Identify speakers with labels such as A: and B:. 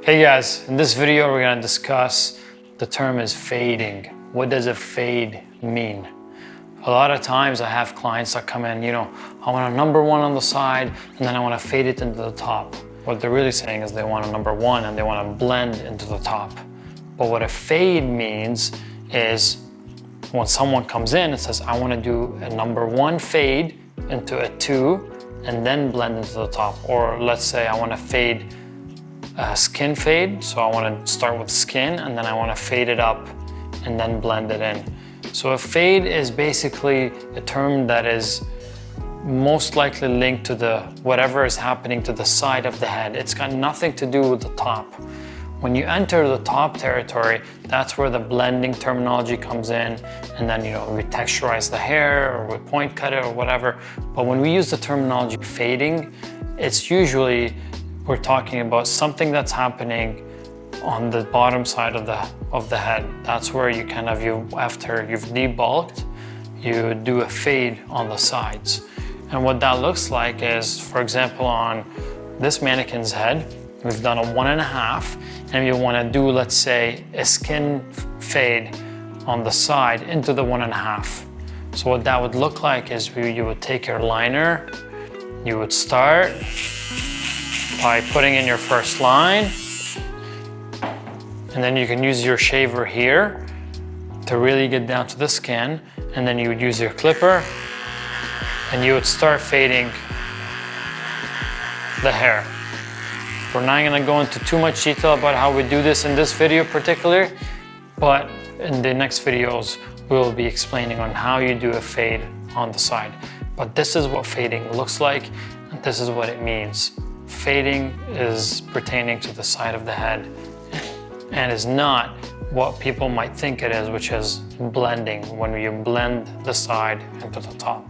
A: Hey guys, in this video we're going to discuss the term is fading. What does a fade mean? A lot of times I have clients that come in, I want a number one on the side and then I want to fade it into the top. What they're really saying is they want a number one and they want to blend into the top. But what a fade means is when someone comes in and says, I want to do a number one fade into a two and then blend into the top. Or let's say I want to fade a skin fade, so I want to start with skin and then I want to fade it up and then blend it in. So a fade is basically a term that is most likely linked to whatever is happening to the side of the head. It's got nothing to do with the top. When you enter the top territory, that's where the blending terminology comes in, and then we texturize the hair or we point cut it or whatever. But when we use the terminology fading, it's usually we're talking about something that's happening on the bottom side of the head. That's where after you've debulked, you do a fade on the sides. And what that looks like is, for example, on this mannequin's head, we've done a 1.5, and you want to do, let's say, a skin fade on the side into the 1.5. So what that would look like is you would take your liner, you would start by putting in your first line, and then you can use your shaver here to really get down to the skin, and then you would use your clipper and you would start fading the hair. We're not going to go into too much detail about how we do this in this video particularly, but in the next videos we'll be explaining on how you do a fade on the side. But this is what fading looks like, and this is what it means. Fading is pertaining to the side of the head and is not what people might think it is, which is blending, when you blend the side into the top.